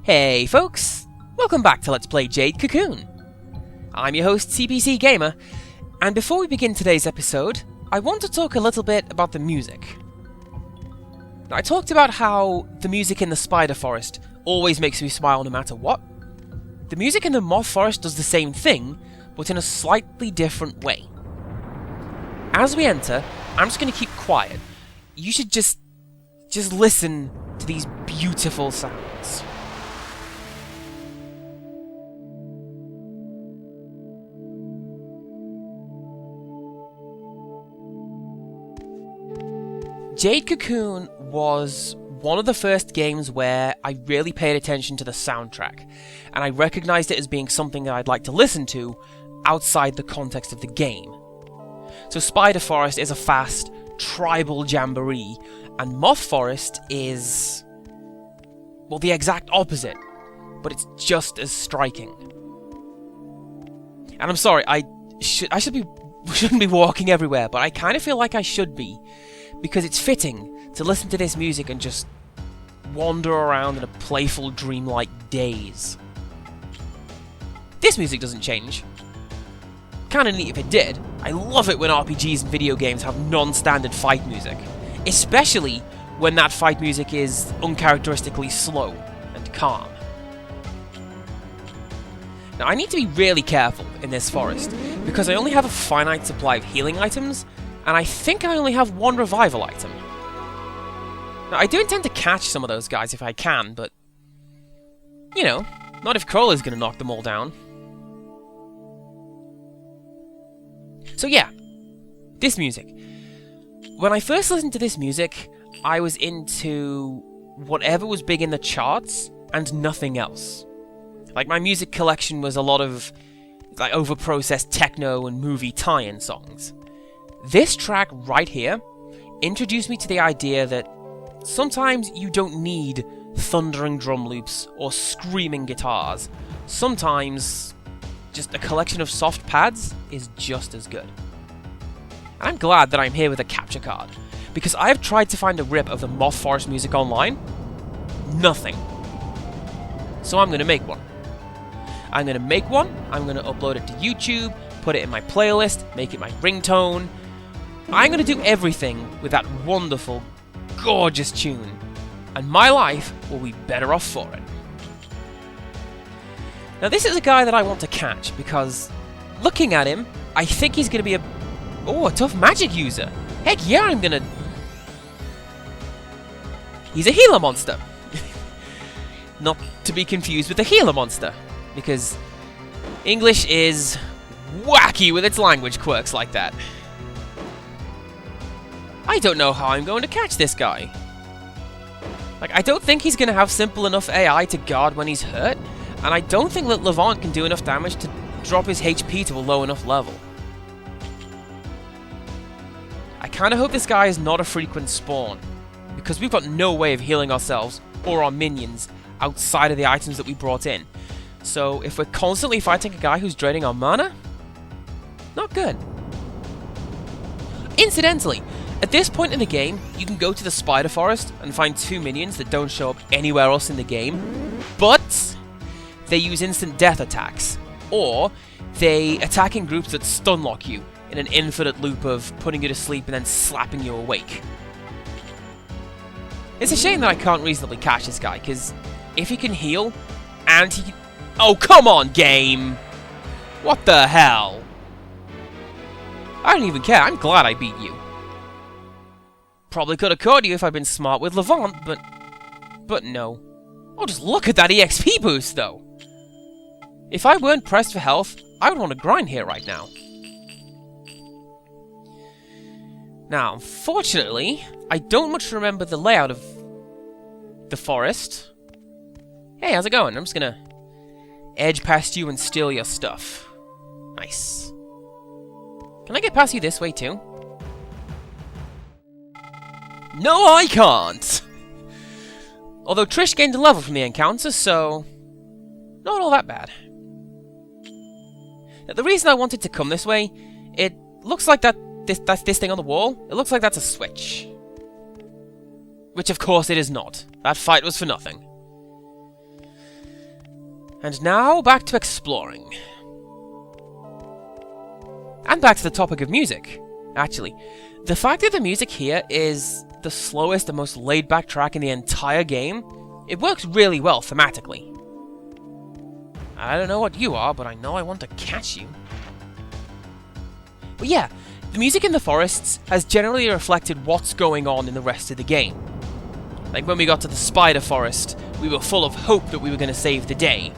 Hey folks, welcome back to Let's Play Jade Cocoon. I'm your host CPC Gamer, and before we begin today's episode, I want to talk a little bit about the music. Now, I talked about how the music in the Spider Forest always makes me smile no matter what. The music in the Moth Forest does the same thing, but in a slightly different way. As we enter, I'm just going to keep quiet. You should just listen to these beautiful sounds. Jade Cocoon was one of the first games where I really paid attention to the soundtrack, and I recognised it as being something that I'd like to listen to outside the context of the game. So Spider Forest is a fast, tribal jamboree, and Moth Forest is, well, the exact opposite, but it's just as striking. And I'm sorry, I shouldn't be walking everywhere, but I kind of feel like I should be, because it's fitting to listen to this music and just wander around in a playful, dreamlike daze. This music doesn't change. Kinda neat if it did. I love it when RPGs and video games have non-standard fight music, especially when that fight music is uncharacteristically slow and calm. Now, I need to be really careful in this forest, because I only have a finite supply of healing items, and I think I only have one revival item. Now, I do intend to catch some of those guys if I can, but, you know, not if Crowley's gonna knock them all down. So yeah, this music. When I first listened to this music, I was into whatever was big in the charts and nothing else. Like, my music collection was a lot of like overprocessed techno and movie tie-in songs. This track right here introduced me to the idea that sometimes you don't need thundering drum loops or screaming guitars. Sometimes just a collection of soft pads is just as good. And I'm glad that I'm here with a capture card, because I've tried to find a rip of the Moth Forest music online. Nothing. So I'm going to make one. I'm going to upload it to YouTube, put it in my playlist, make it my ringtone. I'm going to do everything with that wonderful, gorgeous tune, and my life will be better off for it. Now, this is a guy that I want to catch, because looking at him, I think he's going to be a tough magic user. Heck yeah, I'm going to... He's a healer monster. Not to be confused with the healer monster, because English is wacky with its language quirks like that. I don't know how I'm going to catch this guy. Like, I don't think he's going to have simple enough AI to guard when he's hurt, and I don't think that Levant can do enough damage to drop his HP to a low enough level. I kinda hope this guy is not a frequent spawn, because we've got no way of healing ourselves or our minions outside of the items that we brought in. So if we're constantly fighting a guy who's draining our mana, not good. Incidentally, at this point in the game, you can go to the Spider Forest and find two minions that don't show up anywhere else in the game, but they use instant death attacks, or they attack in groups that stun lock you in an infinite loop of putting you to sleep and then slapping you awake. It's a shame that I can't reasonably catch this guy, because if he can heal, and he can... Oh, come on, game! What the hell? I don't even care, I'm glad I beat you. Probably could have caught you if I'd been smart with Levant, but no. Oh, just look at that EXP boost, though! If I weren't pressed for health, I would want to grind here right now. Now, unfortunately, I don't much remember the layout of the forest. Hey, how's it going? I'm just gonna edge past you and steal your stuff. Nice. Can I get past you this way, too? No, I can't! Although Trish gained a level from the encounter, so... not all that bad. Now, the reason I wanted to come this way, it looks like that's this thing on the wall. It looks like that's a switch. Which of course it is not. That fight was for nothing. And now, back to exploring. And back to the topic of music, actually. The fact that the music here is the slowest and most laid-back track in the entire game, it works really well thematically. I don't know what you are, but I know I want to catch you. But yeah, the music in the forests has generally reflected what's going on in the rest of the game. Like when we got to the spider forest, we were full of hope that we were going to save the day,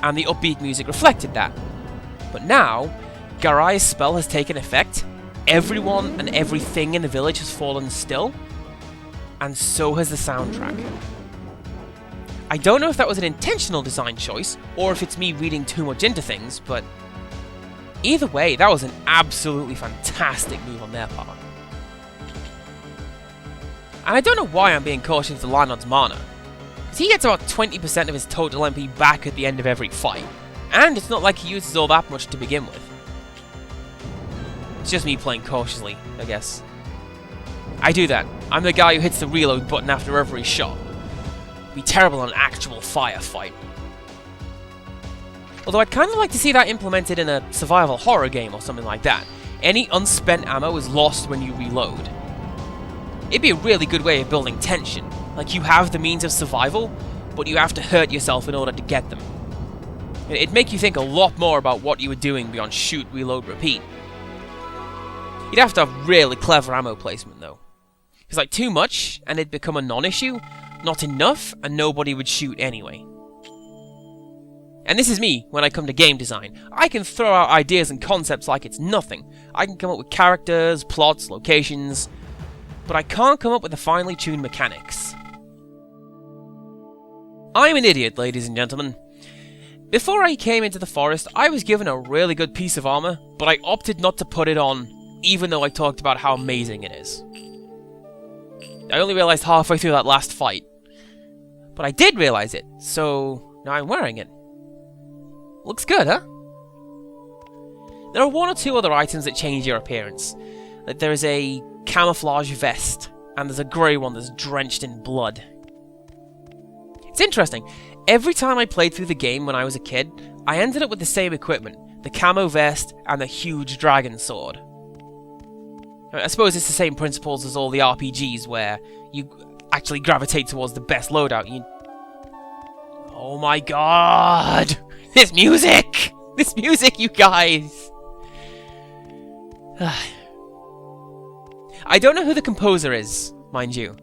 and the upbeat music reflected that. But now, Garai's spell has taken effect, everyone and everything in the village has fallen still, and so has the soundtrack. I don't know if that was an intentional design choice, or if it's me reading too much into things, but either way, that was an absolutely fantastic move on their part. And I don't know why I'm being cautious with Lynod's mana, because he gets about 20% of his total MP back at the end of every fight, and it's not like he uses all that much to begin with. It's just me playing cautiously, I guess. I do that. I'm the guy who hits the reload button after every shot. Be terrible on an actual firefight. Although I'd kind of like to see that implemented in a survival horror game or something like that. Any unspent ammo is lost when you reload. It'd be a really good way of building tension. Like you have the means of survival, but you have to hurt yourself in order to get them. It'd make you think a lot more about what you were doing beyond shoot, reload, repeat. You'd have to have really clever ammo placement though. Because like too much, and it'd become a non-issue. Not enough, and nobody would shoot anyway. And this is me when I come to game design. I can throw out ideas and concepts like it's nothing. I can come up with characters, plots, locations, but I can't come up with the finely tuned mechanics. I'm an idiot, ladies and gentlemen. Before I came into the forest, I was given a really good piece of armor, but I opted not to put it on, even though I talked about how amazing it is. I only realized halfway through that last fight. But I did realize it, so now I'm wearing it. Looks good, huh? There are one or two other items that change your appearance. Like there is a camouflage vest, and there's a grey one that's drenched in blood. It's interesting. Every time I played through the game when I was a kid, I ended up with the same equipment, the camo vest and the huge dragon sword. I suppose it's the same principles as all the RPGs where you actually gravitate towards the best loadout. Oh my god! This music! This music, you guys! I don't know who the composer is, mind you.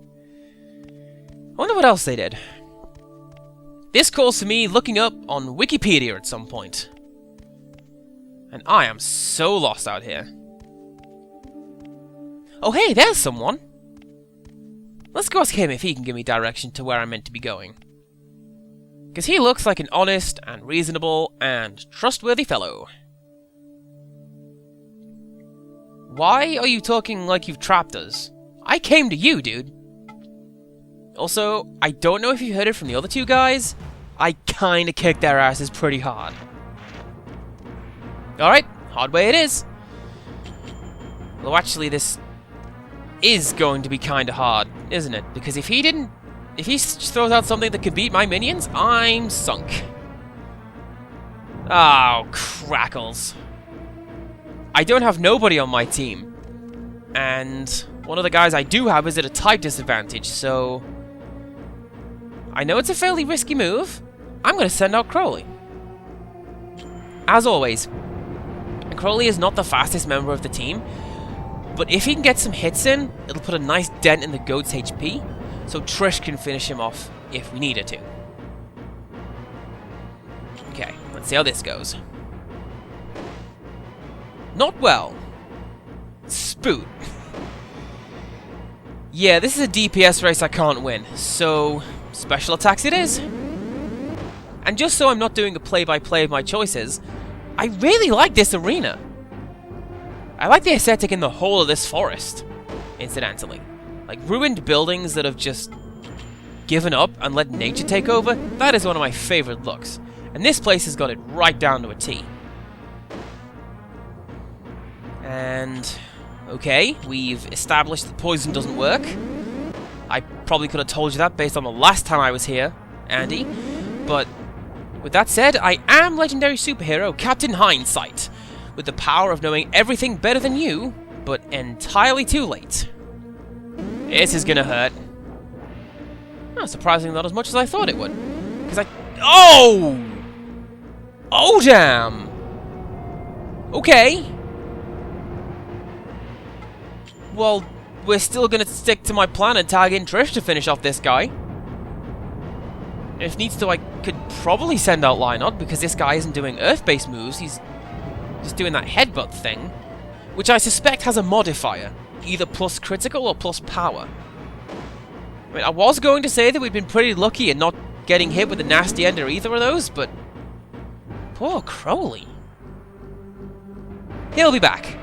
I wonder what else they did. This calls for me looking up on Wikipedia at some point. And I am so lost out here. Oh hey, there's someone! Let's go ask him if he can give me direction to where I'm meant to be going. Because he looks like an honest and reasonable and trustworthy fellow. Why are you talking like you've trapped us? I came to you, dude. Also, I don't know if you heard it from the other two guys. I kinda kicked their asses pretty hard. Alright, hard way it is. Though actually this is going to be kinda hard, isn't it? Because if he throws out something that could beat my minions, I'm sunk. Oh, crackles. I don't have nobody on my team. And one of the guys I do have is at a type disadvantage, so I know it's a fairly risky move. I'm going to send out Crowley. As always, Crowley is not the fastest member of the team, but if he can get some hits in, it'll put a nice dent in the goat's HP, so Trish can finish him off if we need her to. Okay, let's see how this goes. Not well. Spoot. Yeah, this is a DPS race I can't win, so special attacks it is. And just so I'm not doing a play-by-play of my choices, I really like this arena. I like the aesthetic in the whole of this forest, incidentally. Like ruined buildings that have just given up and let nature take over, that is one of my favorite looks. And this place has got it right down to a T. And okay, we've established that poison doesn't work. I probably could have told you that based on the last time I was here, Andy, but With that said, I am legendary superhero Captain Hindsight, with the power of knowing everything better than you, but entirely too late. This is gonna hurt. Oh, surprisingly not as much as I thought it would. Because Oh! Oh, damn! Okay. Well, we're still gonna stick to my plan and tag in Trish to finish off this guy. If needs to, I could probably send out Lionod, because this guy isn't doing Earth-based moves, he's just doing that headbutt thing, which I suspect has a modifier, either plus critical or plus power. I mean, I was going to say that we'd been pretty lucky in not getting hit with a nasty end or either of those, but poor Crowley. He'll be back.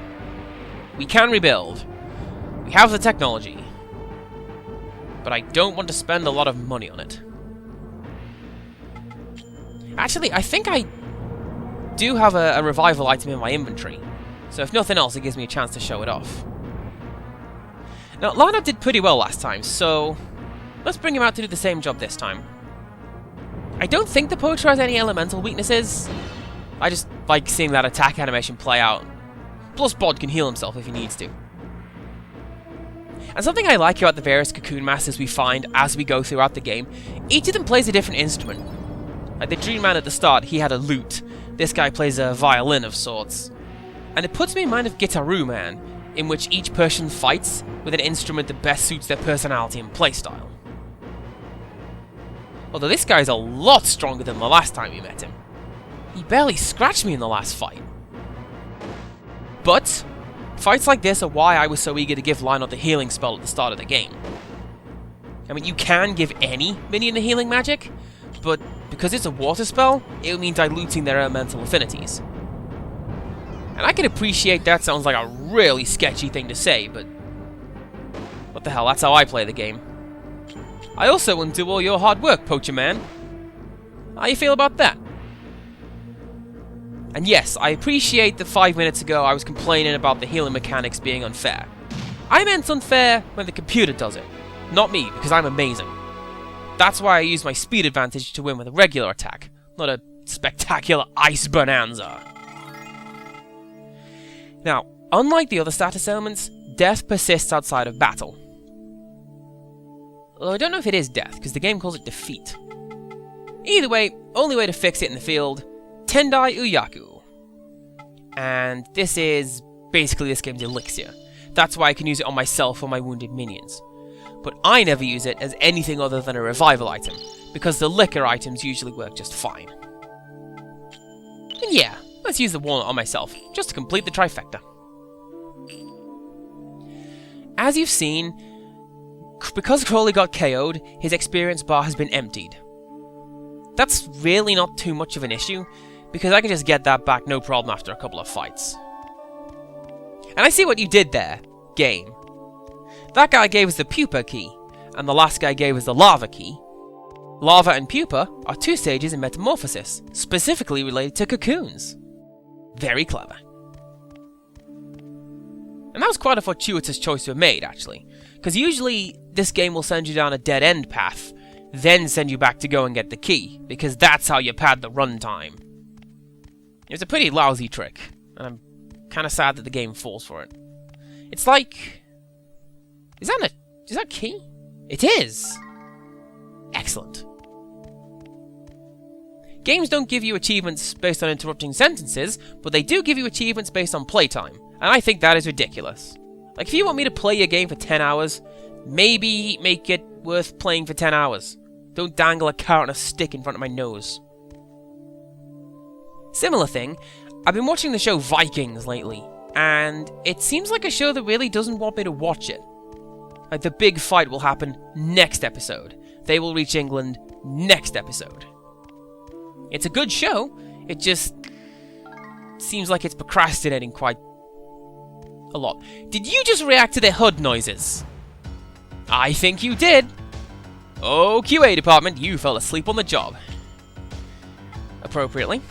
We can rebuild. We have the technology. But I don't want to spend a lot of money on it. Actually, I think I do have a revival item in my inventory. So if nothing else, it gives me a chance to show it off. Now, Lionod did pretty well last time, so let's bring him out to do the same job this time. I don't think the poacher has any elemental weaknesses. I just like seeing that attack animation play out. Plus, Bod can heal himself if he needs to. And something I like about the various Cocoon Masters we find as we go throughout the game, each of them plays a different instrument. Like the Dream Man at the start, he had a lute. This guy plays a violin of sorts. And it puts me in mind of Gitaroo Man, in which each person fights with an instrument that best suits their personality and playstyle. Although this guy's a lot stronger than the last time we met him. He barely scratched me in the last fight. But fights like this are why I was so eager to give Lionod the healing spell at the start of the game. I mean, you can give any minion the healing magic, but because it's a water spell, it would mean diluting their elemental affinities. And I can appreciate that sounds like a really sketchy thing to say, but what the hell, that's how I play the game. I also undo all your hard work, Poacher Man. How you feel about that? And yes, I appreciate that 5 minutes ago I was complaining about the healing mechanics being unfair. I meant unfair when the computer does it, not me, because I'm amazing. That's why I use my speed advantage to win with a regular attack, not a spectacular ice bonanza. Now, unlike the other status elements, death persists outside of battle. Although I don't know if it is death, because the game calls it defeat. Either way, only way to fix it in the field, Tendai Uyaku. And this is basically this game's elixir. That's why I can use it on myself or my wounded minions. But I never use it as anything other than a revival item, because the liquor items usually work just fine. And yeah, let's use the walnut on myself, just to complete the trifecta. As you've seen, because Crowley got KO'd, his experience bar has been emptied. That's really not too much of an issue, because I can just get that back no problem after a couple of fights. And I see what you did there, game. That guy gave us the pupa key, and the last guy gave us the lava key. Lava and pupa are two stages in metamorphosis, specifically related to cocoons. Very clever. And that was quite a fortuitous choice to have made, actually, because usually this game will send you down a dead-end path, then send you back to go and get the key, because that's how you pad the runtime. It's a pretty lousy trick, and I'm kind of sad that the game falls for it. It's like... Is that key? It is! Excellent. Games don't give you achievements based on interrupting sentences, but they do give you achievements based on playtime, and I think that is ridiculous. Like, if you want me to play your game for 10 hours, maybe make it worth playing for 10 hours. Don't dangle a carrot and a stick in front of my nose. Similar thing, I've been watching the show Vikings lately, and it seems like a show that really doesn't want me to watch it. Like, the big fight will happen next episode. They will reach England next episode. It's a good show, it just seems like it's procrastinating quite a lot. Did you just react to the HUD noises? I think you did. Oh, QA department, you fell asleep on the job. Appropriately.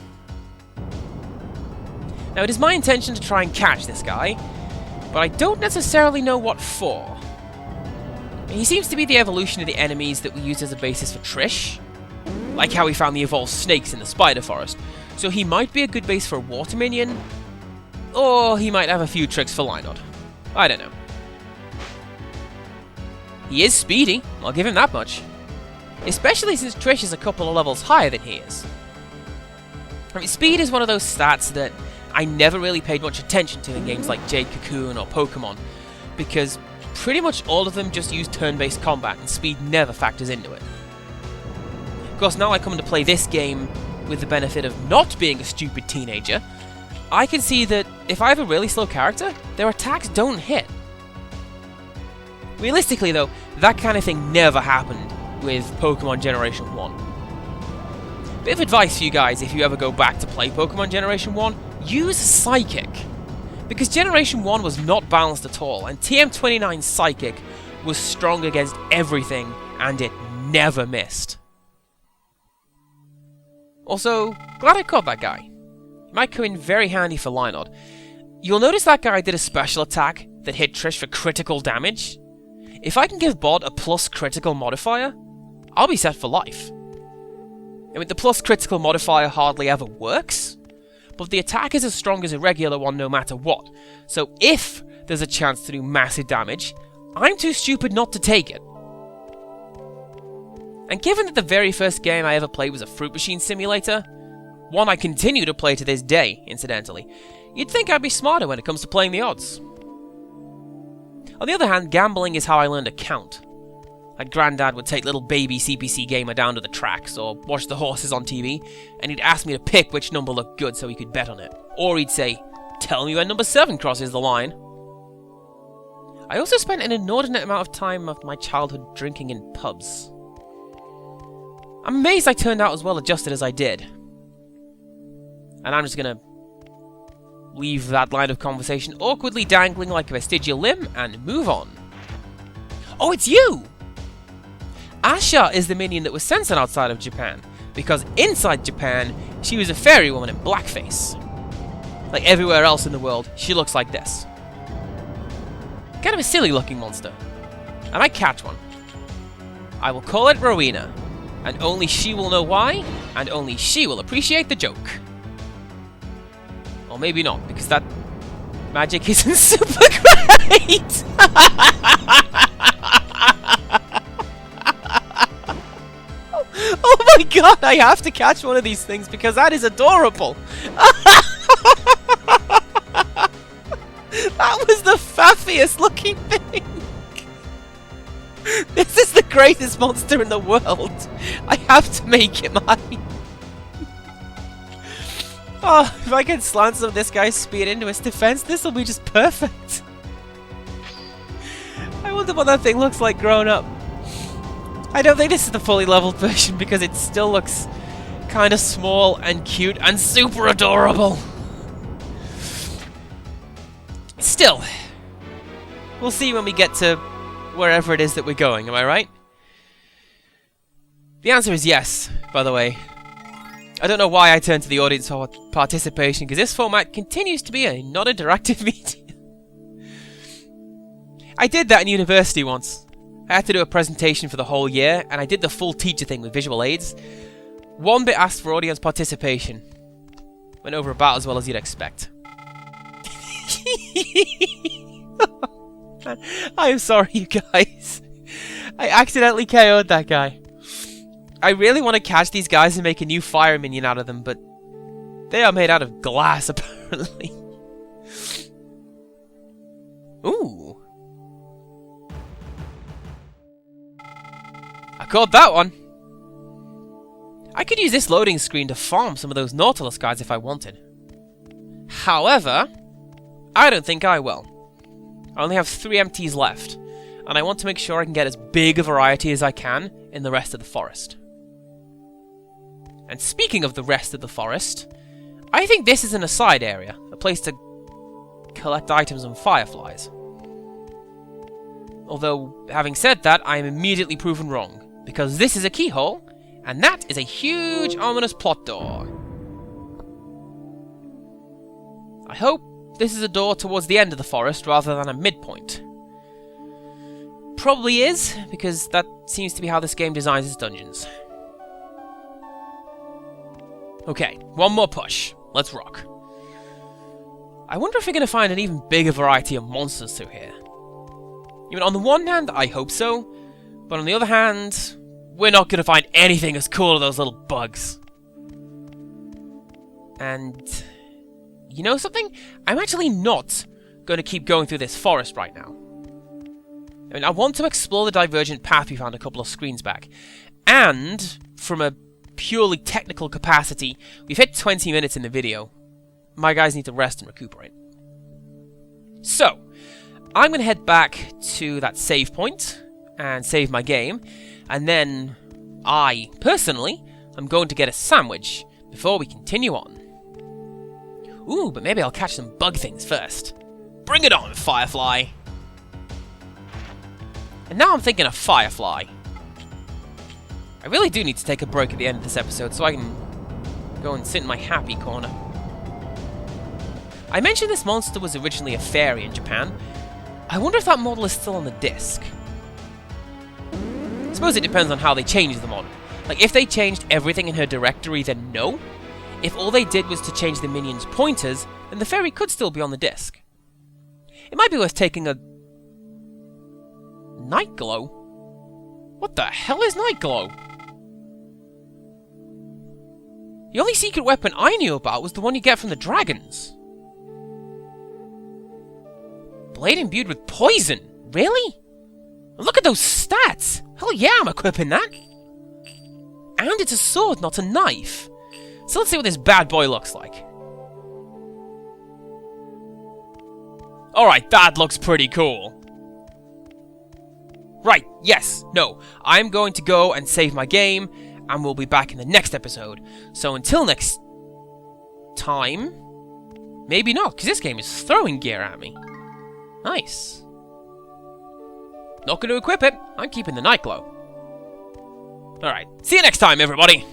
Now, it is my intention to try and catch this guy, but I don't necessarily know what for. He seems to be the evolution of the enemies that we used as a basis for Trish. like how he found the evolved snakes in the spider forest. So he might be a good base for a water minion, or he might have a few tricks for Lynod. I don't know. He is speedy, I'll give him that much. Especially since Trish is a couple of levels higher than he is. I mean, speed is one of those stats that I never really paid much attention to in games like Jade Cocoon or Pokemon, because pretty much all of them just use turn-based combat and speed never factors into it. Of course, now I come to play this game with the benefit of not being a stupid teenager, I can see that if I have a really slow character, their attacks don't hit. Realistically though, that kind of thing never happened with Pokemon Generation 1. Bit of advice for you guys if you ever go back to play Pokemon Generation 1, use Psychic. Because Generation 1 was not balanced at all, and TM29's Psychic was strong against everything, and it never missed. Also, glad I caught that guy. He might come in very handy for Lynod. You'll notice that guy did a special attack that hit Trish for critical damage. If I can give Bod a plus critical modifier, I'll be set for life. I mean, the plus critical modifier hardly ever works, but the attack is as strong as a regular one no matter what, so if there's a chance to do massive damage, I'm too stupid not to take it. And given that the very first game I ever played was a fruit machine simulator, one I continue to play to this day, incidentally, you'd think I'd be smarter when it comes to playing the odds. On the other hand, gambling is how I learned to count. Like Grandad would take little baby CPC gamer down to the tracks, or watch the horses on TV, and he'd ask me to pick which number looked good so he could bet on it. Or he'd say, "Tell me when number 7 crosses the line." I also spent an inordinate amount of time of my childhood drinking in pubs. I'm amazed I turned out as well adjusted as I did. And I'm just gonna leave that line of conversation awkwardly dangling like a vestigial limb and move on. Oh, it's you! Asha is the minion that was censored outside of Japan, because inside Japan, she was a fairy woman in blackface. Like everywhere else in the world, she looks like this. Kind of a silly looking monster. I might catch one. I will call it Rowena, and only she will know why, and only she will appreciate the joke. Or maybe not, because that magic isn't super great! Oh my god, I have to catch one of these things because that is adorable! That was the faffiest looking thing! This is the greatest monster in the world! I have to make it mine! Oh, if I can slant some of this guy's speed into its defense, this will be just perfect! I wonder what that thing looks like grown up. I don't think this is the fully leveled version because it still looks kind of small and cute and super adorable. Still, we'll see when we get to wherever it is that we're going, am I right? The answer is yes, by the way. I don't know why I turned to the audience for participation, because this format continues to be a non-interactive medium. I did that in university once. I had to do a presentation for the whole year, and I did the full teacher thing with visual aids. One bit asked for audience participation. Went over about as well as you'd expect. I'm sorry, you guys. I accidentally KO'd that guy. I really want to catch these guys and make a new fire minion out of them, but they are made out of glass, apparently. Ooh. I caught that one! I could use this loading screen to farm some of those Nautilus guys if I wanted. However, I don't think I will. I only have 3 MTs left, and I want to make sure I can get as big a variety as I can in the rest of the forest. And speaking of the rest of the forest, I think this is an aside area, a place to collect items and fireflies. Although, having said that, I am immediately proven wrong, because this is a keyhole, and that is a huge ominous plot door. I hope this is a door towards the end of the forest rather than a midpoint. Probably is, because that seems to be how this game designs its dungeons. Okay, one more push. Let's rock. I wonder if we're going to find an even bigger variety of monsters through here. I mean, on the one hand, I hope so. But on the other hand, we're not going to find anything as cool as those little bugs. And... you know something? I'm actually not going to keep going through this forest right now. I mean, I want to explore the divergent path we found a couple of screens back. And, from a purely technical capacity, we've hit 20 minutes in the video. My guys need to rest and recuperate. So, I'm going to head back to that save point and save my game. And then, I, personally, am going to get a sandwich before we continue on. Ooh, but maybe I'll catch some bug things first. Bring it on, Firefly! And now I'm thinking of Firefly. I really do need to take a break at the end of this episode so I can go and sit in my happy corner. I mentioned this monster was originally a fairy in Japan. I wonder if that model is still on the disc. I suppose it depends on how they changed the model. Like, if they changed everything in her directory, then no. If all they did was to change the minions' pointers, then the fairy could still be on the disc. It might be worth taking a... Night Glow? What the hell is Night Glow? The only secret weapon I knew about was the one you get from the dragons. Blade imbued with poison? Really? Look at those stats! Hell yeah, I'm equipping that! And it's a sword, not a knife. So let's see what this bad boy looks like. Alright, that looks pretty cool. Right, yes, no. I'm going to go and save my game, and we'll be back in the next episode. So until next time, maybe not, because this game is throwing gear at me. Nice. Not going to equip it. I'm keeping the Night Glow. Alright, see you next time, everybody!